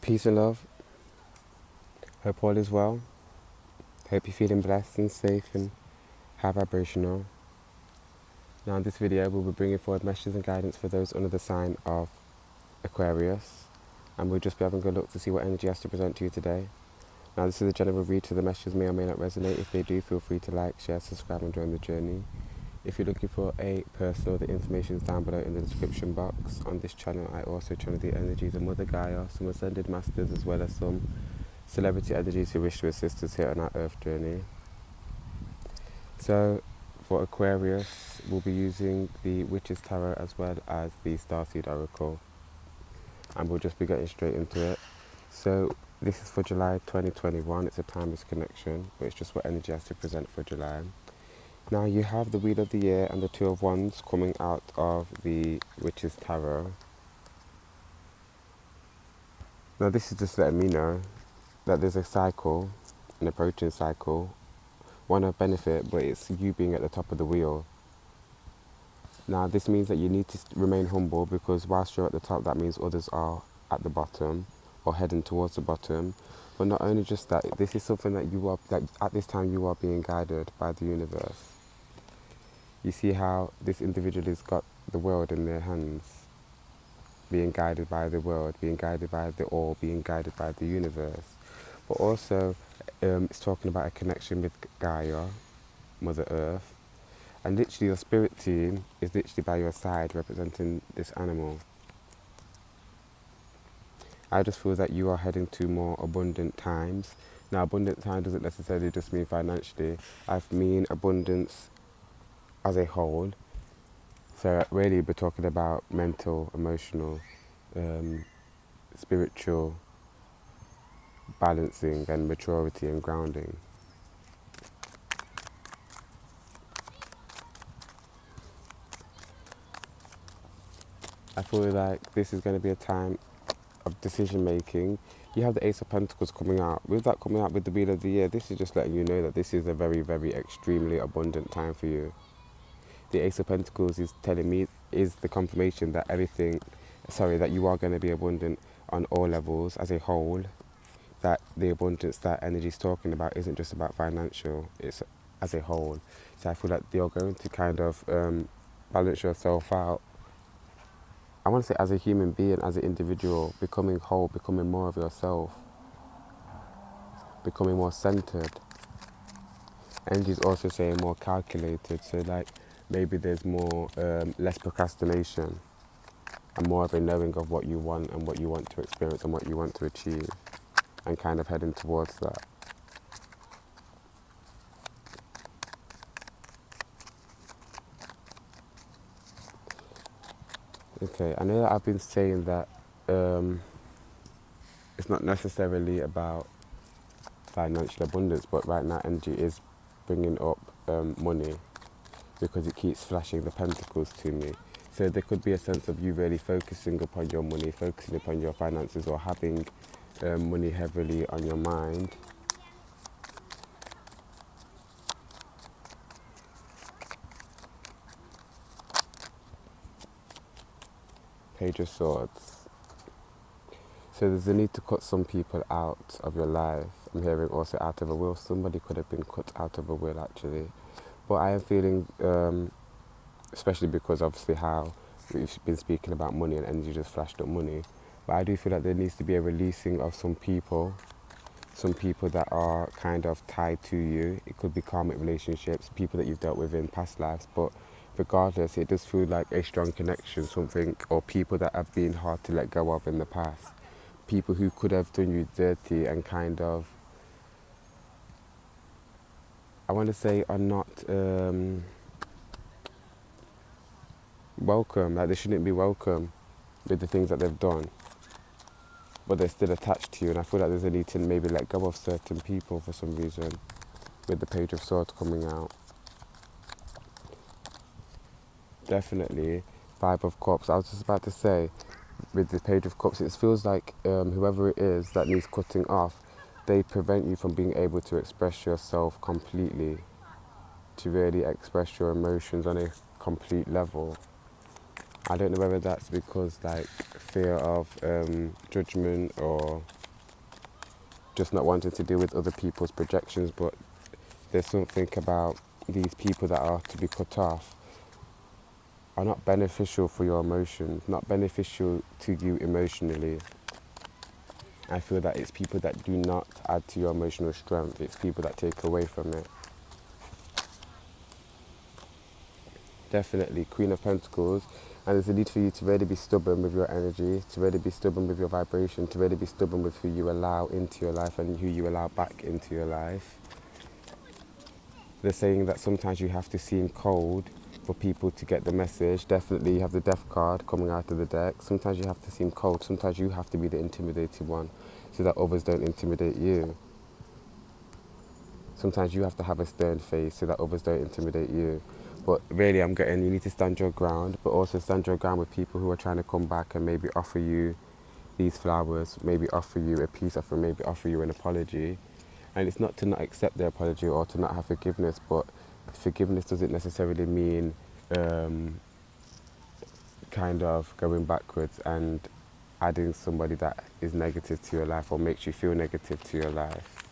Peace and love. Hope all is well. Hope you're feeling blessed and safe and high vibrational. Now in this video we'll be bringing forward messages and guidance for those under the sign of Aquarius, and we'll just be having a look to see what energy has to present to you today. Now this is a general read, so the messages may or may not resonate. If they do, feel free to like, share, subscribe and join the journey. If you're looking for a personal, the information is down below in the description box. On this channel I also channel the energies of Mother Gaia, some ascended masters, as well as some celebrity energies who wish to assist us here on our earth journey. So for Aquarius, we'll be using the Witch's Tarot as well as the Starseed Oracle, and we'll just be getting straight into it. So this is for July 2021. It's a timeless connection, but it's just what energy has to present for July. Now you have the Wheel of the Year and the Two of Wands coming out of the Witch's Tarot. Now this is just letting me know that there's a cycle, an approaching cycle, one of benefit, but it's you being at the top of the wheel. Now this means that you need to remain humble, because whilst you're at the top, that means others are at the bottom or heading towards the bottom. But not only just that, this is something that you are, that at this time you are being guided by the universe. You see how this individual has got the world in their hands, being guided by the world, being guided by the all, being guided by the universe. But also it's talking about a connection with Gaia, Mother Earth, and literally your spirit team is literally by your side representing this animal. I just feel that you are heading to more abundant times. Now abundant time doesn't necessarily just mean financially. I mean abundance as a whole. So really we're talking about mental, emotional, spiritual balancing and maturity and grounding. I feel like this is going to be a time of decision making. You have the Ace of Pentacles coming out. With that coming out with the Wheel of the Year, this is just letting you know that this is a very, very extremely abundant time for you. The Ace of Pentacles is telling me, is the confirmation that that you are going to be abundant on all levels as a whole. That the abundance that energy is talking about isn't just about financial, it's as a whole. So I feel like you're going to kind of balance yourself out. I want to say as a human being, as an individual, becoming whole, becoming more of yourself, becoming more centered. Energy is also saying more calculated, so like maybe there's more, less procrastination and more of a knowing of what you want and what you want to experience and what you want to achieve, and kind of heading towards that. Okay, I know that I've been saying that it's not necessarily about financial abundance, but right now energy is bringing up money, because it keeps flashing the pentacles to me. So there could be a sense of you really focusing upon your money, focusing upon your finances, or having money heavily on your mind. Page of Swords. So there's a need to cut some people out of your life. I'm hearing also out of a will. Somebody could have been cut out of a will actually. But I am feeling, especially because obviously how we've been speaking about money and energy just flashed up money. But I do feel like there needs to be a releasing of some people that are kind of tied to you. It could be karmic relationships, people that you've dealt with in past lives, but regardless, it does feel like a strong connection, something, or people that have been hard to let go of in the past. People who could have done you dirty and kind of, I want to say, are not welcome, like they shouldn't be welcome with the things that they've done, but they're still attached to you. And I feel like there's a need to maybe let go of certain people for some reason, with the Page of Swords coming out. Definitely. Five of Cups. I was just about to say, with the Page of Cups, it feels like whoever it is that needs cutting off, they prevent you from being able to express yourself completely, to really express your emotions on a complete level. I don't know whether that's because like fear of judgment or just not wanting to deal with other people's projections, but there's something about these people that are to be cut off are not beneficial for your emotions, not beneficial to you emotionally. I feel that it's people that do not add to your emotional strength. It's people that take away from it. Definitely, Queen of Pentacles. And there's a need for you to really be stubborn with your energy, to really be stubborn with your vibration, to really be stubborn with who you allow into your life and who you allow back into your life. They're saying that sometimes you have to seem cold for people to get the message. Definitely you have the Death card coming out of the deck. Sometimes you have to seem cold. Sometimes you have to be the intimidated one so that others don't intimidate you. Sometimes you have to have a stern face so that others don't intimidate you. But really I'm getting you need to stand your ground, but also stand your ground with people who are trying to come back and maybe offer you these flowers, maybe offer you a peace offering, maybe offer you an apology. And it's not to not accept their apology or to not have forgiveness, but forgiveness doesn't necessarily mean kind of going backwards and adding somebody that is negative to your life or makes you feel negative to your life.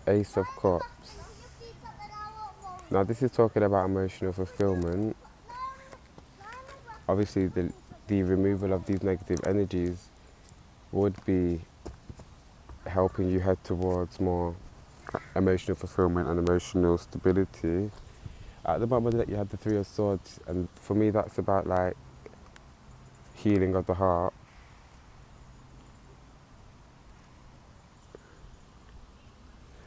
Ace of Cups. Now this is talking about emotional fulfillment. Obviously the removal of these negative energies would be helping you head towards more emotional fulfillment and emotional stability. At the bottom of the deck you have the Three of Swords, and for me that's about like healing of the heart.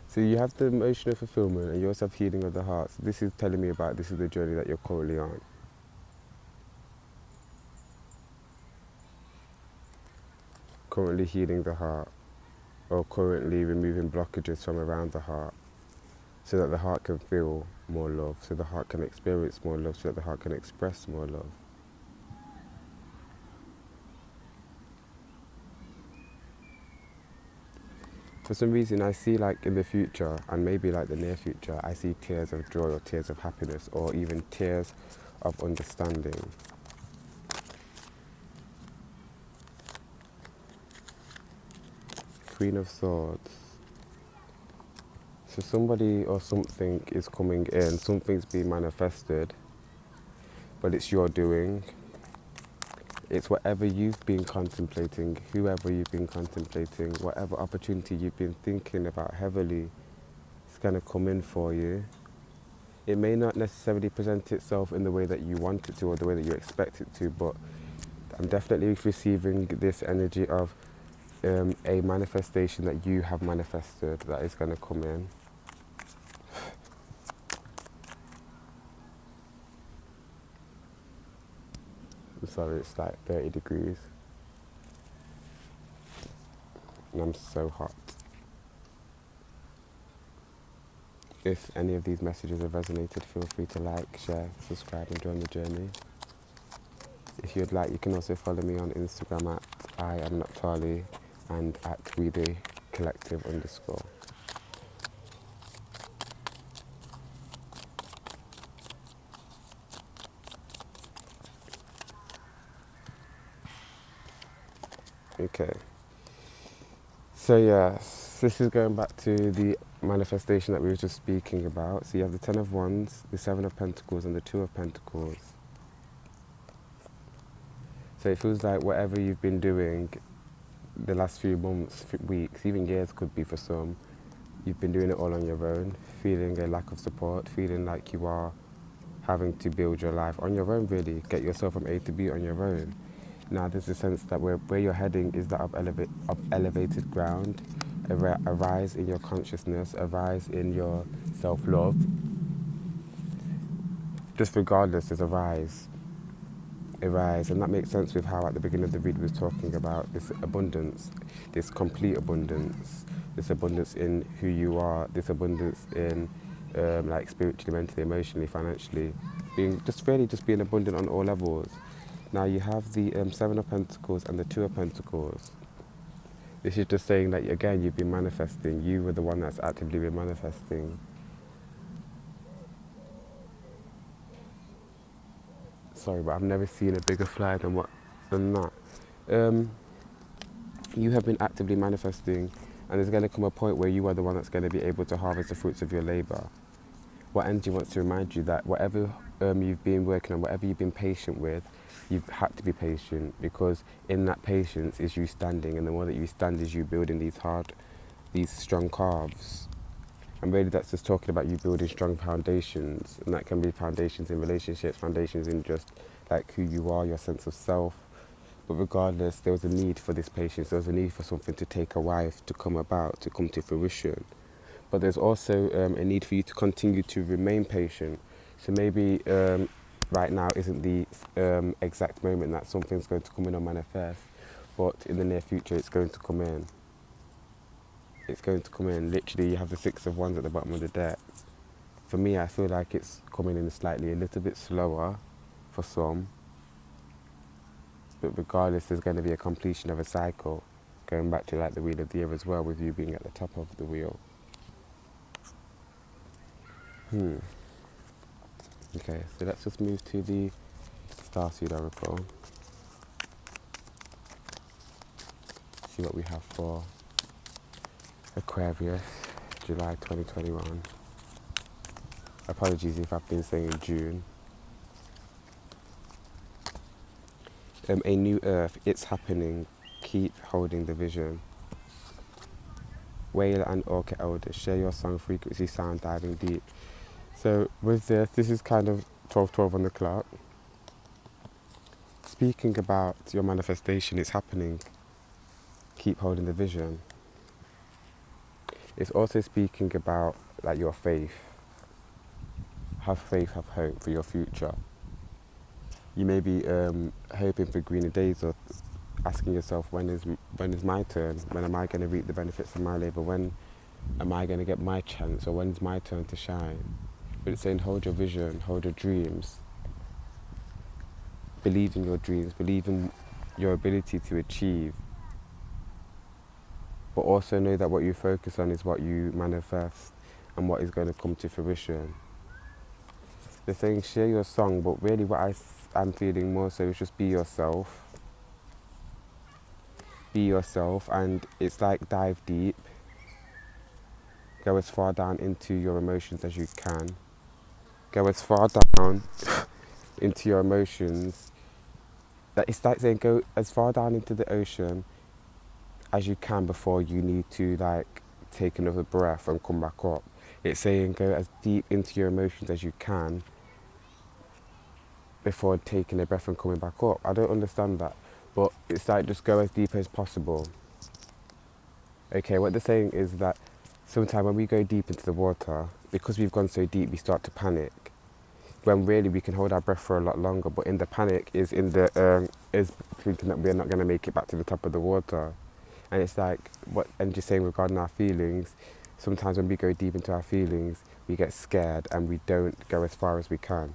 So you have the emotional fulfillment and you also have healing of the heart. So this is telling me about this is the journey that you're currently on. Currently healing the heart, or currently removing blockages from around the heart so that the heart can feel more love, so the heart can experience more love, so that the heart can express more love. For some reason I see like in the future, and maybe like the near future, I see tears of joy or tears of happiness or even tears of understanding. Queen of Swords. So somebody or something is coming in, something's being manifested, but it's your doing. It's whatever you've been contemplating, whoever you've been contemplating, whatever opportunity you've been thinking about heavily is going to come in for you. It may not necessarily present itself in the way that you want it to or the way that you expect it to, but I'm definitely receiving this energy of a manifestation that you have manifested that is going to come in. I'm sorry, it's like 30 degrees and I'm so hot. If any of these messages have resonated, feel free to like, share, subscribe and join the journey. If you'd like, you can also follow me on Instagram at @IamNotTali and at @WeDayCollective_. Okay. So yes, this is going back to the manifestation that we were just speaking about. So you have the Ten of Wands, the Seven of Pentacles and the Two of Pentacles. So it feels like whatever you've been doing the last few months, weeks, even years could be for some, you've been doing it all on your own, feeling a lack of support, feeling like you are having to build your life on your own really, get yourself from A to B on your own. Now there's a sense that where you're heading is that of elevated ground, a rise in your consciousness, a rise in your self-love. just regardless, there's a rise, and that makes sense with how at the beginning of the read we was talking about this abundance, this complete abundance, this abundance in who you are, this abundance in like spiritually, mentally, emotionally, financially, being just really just being abundant on all levels. Now you have the Seven of Pentacles and the Two of Pentacles. This is just saying that again you've been manifesting. You were the one that's actively been manifesting. Sorry, but I've never seen a bigger fly than that. You have been actively manifesting, and there's going to come a point where you are the one that's going to be able to harvest the fruits of your labor. What energy wants to remind you that whatever you've been working on, whatever you've been patient with, you've had to be patient, because in that patience is you standing, and the more that you stand is you building these strong calves. And really that's just talking about you building strong foundations, and that can be foundations in relationships, foundations in just like who you are, your sense of self. But regardless, there was a need for this patience, there was a need for something to take a while to come about, to come to fruition. But there's also a need for you to continue to remain patient. So maybe right now isn't the exact moment that something's going to come in or manifest, but in the near future it's going to come in. It's going to come in. Literally, you have the Six of Wands at the bottom of the deck. For me, I feel like it's coming in slightly a little bit slower for some. But regardless, there's going to be a completion of a cycle, going back to like the Wheel of the Year as well, with you being at the top of the wheel. Okay, so let's just move to the Starseed Oracle. See what we have for Aquarius, July 2021. Apologies if I've been saying June. A new earth, it's happening. Keep holding the vision. Whale and Orca Elder, share your song, frequency, sound, diving deep. So with this is kind of 12:12 on the clock. Speaking about your manifestation, it's happening. Keep holding the vision. It's also speaking about like your faith. Have faith, have hope for your future. You may be hoping for greener days, or asking yourself, when is my turn? When am I going to reap the benefits of my labour? When am I going to get my chance? Or when's my turn to shine? But it's saying hold your vision, hold your dreams. Believe in your dreams, believe in your ability to achieve. But also know that what you focus on is what you manifest and what is going to come to fruition. They're saying share your song, but really what I'm feeling more so is just be yourself. Be yourself, and it's like dive deep. Go as far down into your emotions as you can. Go as far down into your emotions. That it's like saying go as far down into the ocean as you can before you need to like take another breath and come back up. It's saying go as deep into your emotions as you can before taking a breath and coming back up. I don't understand that, but it's like just go as deep as possible. Okay, what they're saying is that sometimes when we go deep into the water, because we've gone so deep, we start to panic. When really we can hold our breath for a lot longer, but in the panic is thinking that we're not going to make it back to the top of the water. And it's like what Angie's saying regarding our feelings. Sometimes when we go deep into our feelings, we get scared and we don't go as far as we can,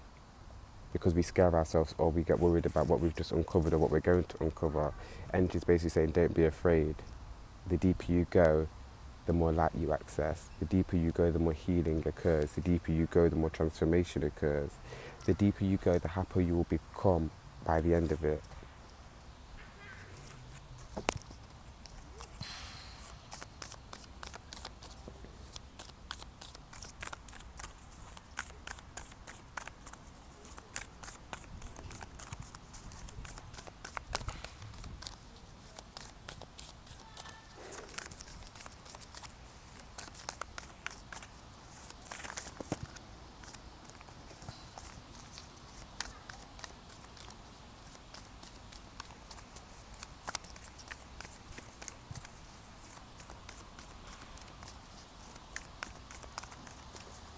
because we scare ourselves or we get worried about what we've just uncovered or what we're going to uncover. Angie's basically saying don't be afraid. The deeper you go, the more light you access. The deeper you go, the more healing occurs. The deeper you go, the more transformation occurs. The deeper you go, the happier you will become by the end of it.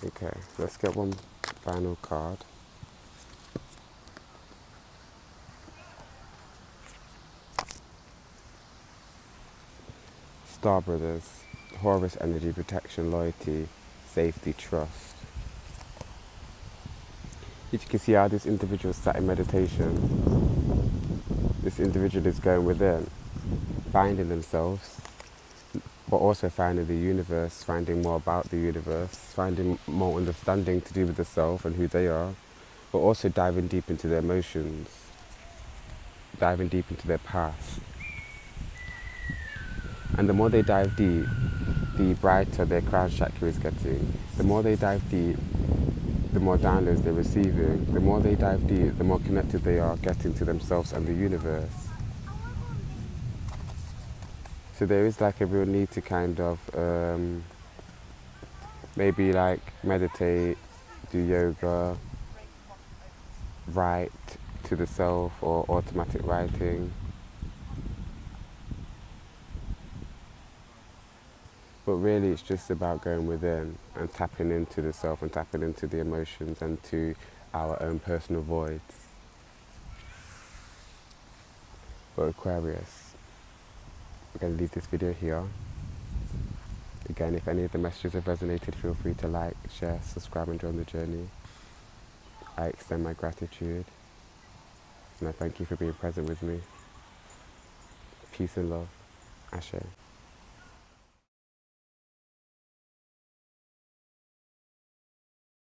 Okay, let's get one final card. Star Brothers, Horus energy, protection, loyalty, safety, trust. If you can see how this individual sat in meditation, this individual is going within, finding themselves, but also finding the universe, finding more about the universe, finding more understanding to do with the self and who they are, but also diving deep into their emotions, diving deep into their past. And the more they dive deep, the brighter their crown chakra is getting. The more they dive deep, the more downloads they're receiving. The more they dive deep, the more connected they are getting to themselves and the universe. So there is like a real need to kind of maybe like meditate, do yoga, write to the self or automatic writing. But really it's just about going within and tapping into the self and tapping into the emotions and to our own personal voids. But Aquarius, we're going to leave this video here. Again, if any of the messages have resonated, feel free to like, share, subscribe and join the journey. I extend my gratitude and I thank you for being present with me. Peace and love. Ashe.